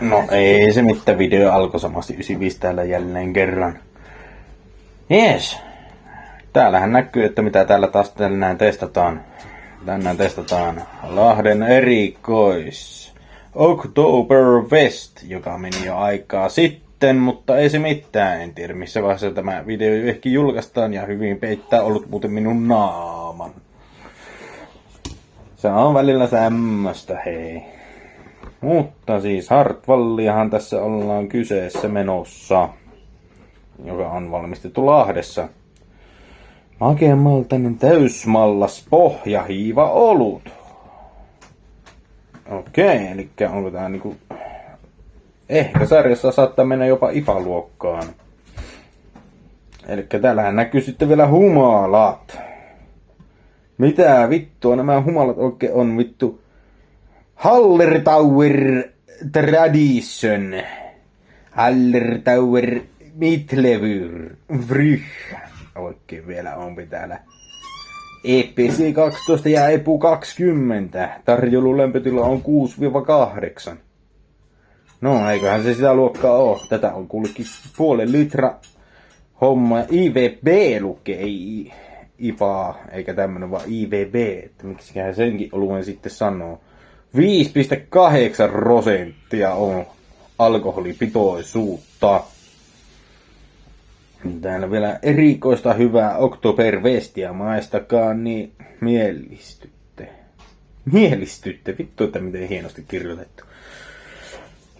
No ei se mitään, video alkoi samasti 95 täällä jälleen kerran. Jees. Täällähän näkyy, että mitä täällä taas tänään testataan. Tänään testataan Lahden erikois Oktoberfest, joka meni jo aikaa sitten, mutta ei se mitään. En tiedä missä vaiheessa tämä video ehkä julkaistaan ja hyvin peittää ollut muuten minun naaman. Se on välillä semmoista, hei. Mutta siis Hartwalliahan tässä ollaan kyseessä menossa, joka on valmistettu Lahdessa. Makeamaltainen täysmallas pohjahiiva olut. Okei, eli onko tää niinku... Ehkä sarjassa saattaa mennä jopa IPA-luokkaan. Eli täällähän näkyy sitten vielä humalat. Mitä vittua nämä humalat oikein on vittu? Hallertauer Tradition. Hallertauer Mitlevyr. Vryh. Oikein vielä onpi täällä. EPC 12 ja EPU 20. Tarjoulun lämpötila on 6-8. No eiköhän se sitä luokkaa oo. Tätä on kuullekin puolen litra homma. IVB lukee, ei IPA eikä tämmönen vaan IVB. Että miksiköhän senkin oluen sitten sanoo. 5,8% on alkoholipitoisuutta. Täällä vielä erikoista hyvää Oktoberfestia, maistakaa niin mielistytte. Mielistytte, vittu, että miten hienosti kirjoitettu.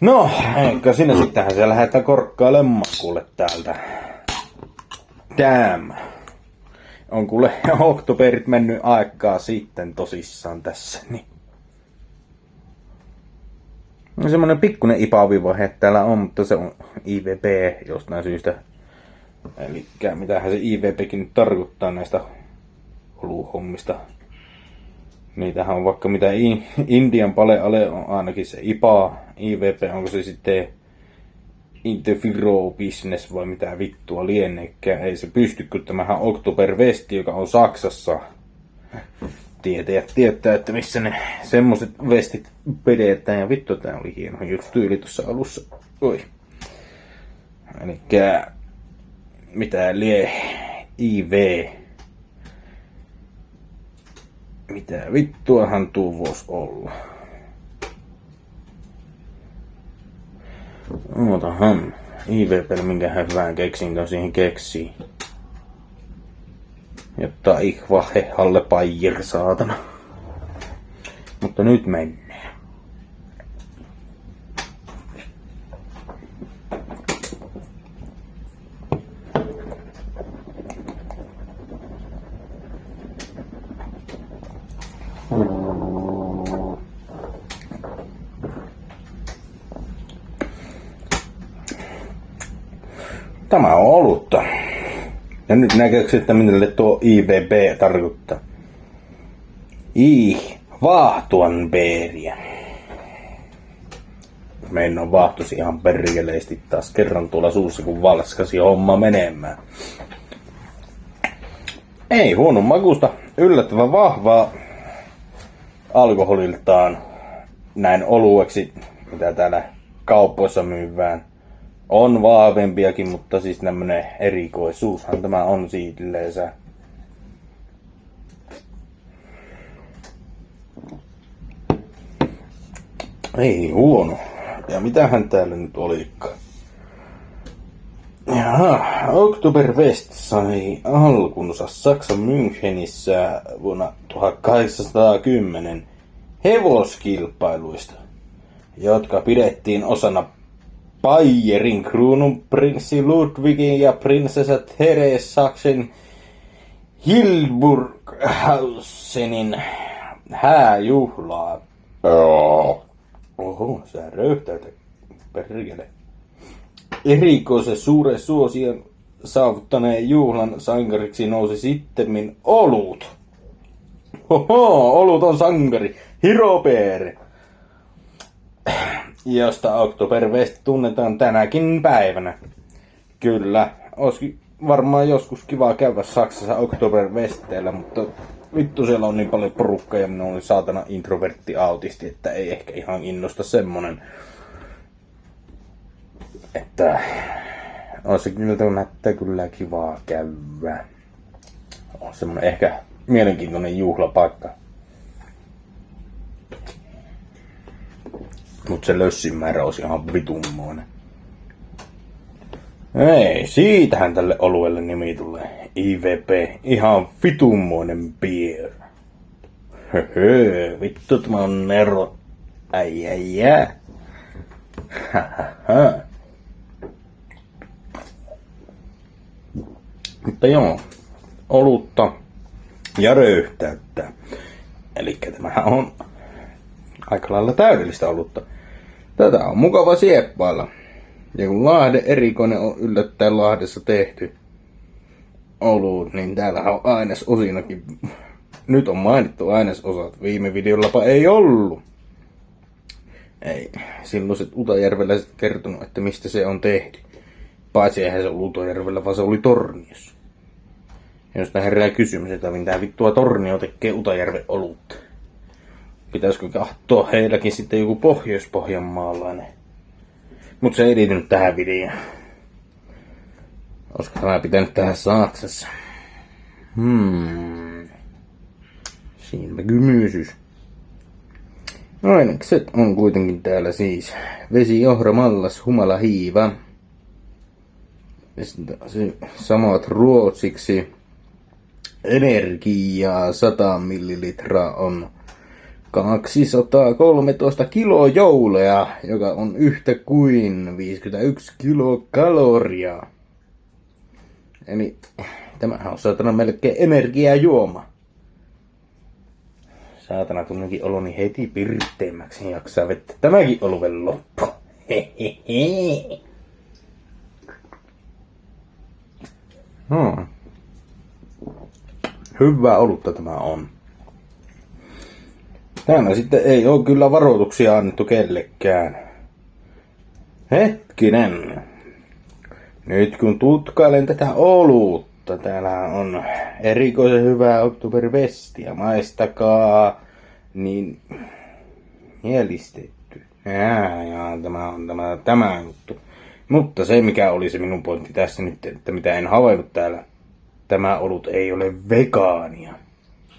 No, eikä sinä sittenhän se lähdetään korkkailemaan kuule täältä. Damn. On kuule Oktoberit mennyt aikaa sitten tosissaan tässä, niin. No semmonen pikkunen IPA-vaihe täällä on, mutta se on IVB jostain syystä. Elikkä mitähän se IVPkin nyt tarkoittaa näistä oluhommista. Niitähän on vaikka mitä Indian Pale-ale on ainakin se IPA, IVP, onko se sitten Interfiro Business vai mitä vittua lienneekään. Ei se pysty, kun tämähän Oktoberfest, joka on Saksassa. Tietäjät tietää, että missä ne semmoset vestit pidetään. Ja vittu, tää oli hieno just tyyli tuossa alussa. Oi. Elikkä mitä lie IV. Mitä vittuahan tuu vois olla? Ootahan. IVP, minkähän hyvään keksintö siihen keksii. Jotta ihvahe halle pajir saatana. Mutta nyt mennään. Tämä on olutta. Ja nyt näkeekö, että minne tuo IVB tarkoittaa? Vaahtuanbeeriä. Meidän on vaahtosi ihan perkeleesti taas kerran tuolla suussa, kun valskasi homma menemään. Ei huonon makusta. Yllättävän vahvaa alkoholiltaan näin olueksi, mitä täällä kaupoissa myyvään. On vahvempiakin, mutta siis tämmönen erikoisuushan tämä on siitilleensä. Ei huono. Ja mitähän täällä nyt olikaan? Jaha, Oktoberfest sai alkunsa Saksan Münchenissä vuonna 1810 hevoskilpailuista, jotka pidettiin osana Bayerin kruununprinssi Ludwigin ja prinsessa Therese Sachsen Hildburghausenin hääjuhlaa. Oho, sä röyhtäytä, perkele. Erikoisen suuren suosion saavuttaneen juhlan sankariksi nousi sittemmin olut. Oho, olut on sankari. Hiropeer. Josta Oktoberfest tunnetaan tänäkin päivänä. Kyllä, olisi varmaan joskus kiva käydä Saksassa Oktoberfesteillä, mutta vittu siellä on niin paljon porukkaa ja minä olen saatana introvertti autisti, että ei ehkä ihan innosta semmonen. Että olisi kyllä kivaa käydä. On semmonen ehkä mielenkiintoinen juhlapaikka. Mut se lössin määrä olisi ihan vitummoinen. Ei, siitähän tälle oluelle nimi tulee. IVP, ihan vitummoinen beer. Höhö, vittu tämä on nero. Äijä. Mutta joo, olutta ja röyhtäyttä. Elikkä tämähän on aika lailla täydellistä olutta. Tätä on mukava sieppailla. Ja kun Lahden erikoinen on yllättäen Lahdessa tehty olut, niin täällähän on ainesosinakin. Nyt on mainittu ainesosat. Viime videollapa ei ollut. Ei. Silloiset utajärveläiset kertonut, että mistä se on tehty. Paitsi eihän se ollut Utajärvellä, vaan se oli Torniossa. Josta herää kysymys, että mitä vittua Tornio tekee Utajärven olutta. Pitäisikö katsoa heilläkin sitten joku Pohjois-Pohjanmaalainen. Mut se ei liittynyt tähän videoon. Olisiko tämä pitänyt tähän Saksassa? Siinäpä kymysys. Ainekset on kuitenkin täällä siis. Vesi, ohra, mallas, humala, hiiva. Samat ruotsiksi. Energiaa 100 millilitraa on 213 kilojoulea, joka on yhtä kuin 51 kilokaloria. Eli tämähän on saatana melkein energiajuoma. Saatana tunnenkin oloni heti pirteemmäksi jaksaa vettä tämäkin oluven loppu. Hehehe. Hyvää olutta tämä on. Täällä sitten ei ole kyllä varoituksia annettu kellekään. Hetkinen. Nyt kun tutkailen tätä olutta, täällä on erikoisen hyvää Oktoberfestia. Maistakaa. Niin mielistetty. Tämä on tämä juttu. Mutta se mikä oli se minun pointti tässä nyt, että mitä en havainnut täällä. Tämä olut ei ole vegaania.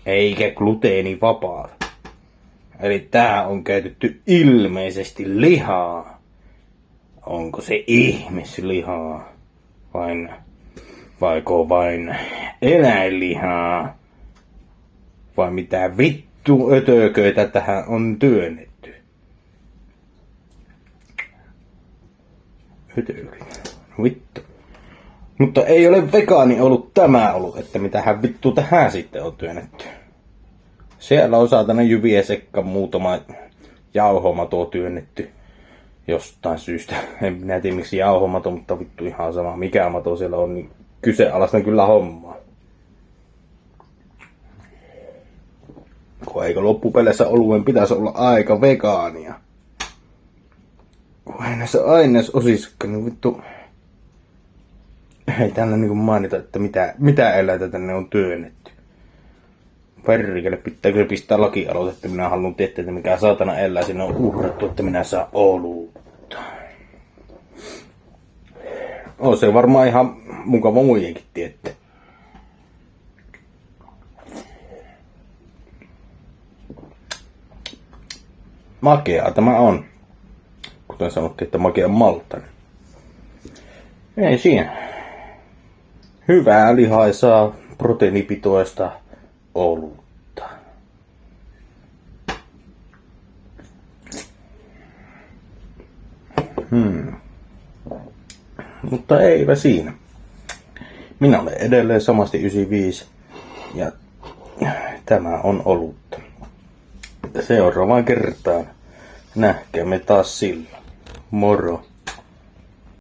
Eikä gluteenivapaata. Eli tää on käytetty ilmeisesti lihaa. Onko se ihmislihaa? Vaiko vain eläinlihaa? Vai mitä vittu ötököitä tähän on työnnetty? Ötököitä. Vittu. Mutta ei ole vegaani ollut tämä ollut, että mitähän vittu tähän sitten on työnnetty. Siellä on saatana jyviä sekka muutama jauhomato työnnetty jostain syystä. En minä tiedä miksi jauhomato, mutta vittu ihan sama mikä mato siellä on, niin kyseenalaistan kyllä hommaa. Kun eikö loppupeleissä oluen pitäisi olla aika vegaania. Kun ei näissä ainesosissa, niin vittu ei täällä niinku mainita, että mitä eläintä tänne on työnnetty. Perkele, pitääkö pistää lakialoite, että minä haluan tietää, että mikä saatana eläin sinne on uhrattu, että minä saan olutta. On se varmaan ihan mukava muidenkin tietää. Makeaa tämä on. Kuten sanottiin, että makea maltainen. Ei siinä. Hyvää lihaisaa proteiinipitoista olutta. Mutta eipä siinä. Minä olen edelleen samasti 95 ja tämä on olutta. Seuraavaan kertaan nähkäämme taas silloin. Moro.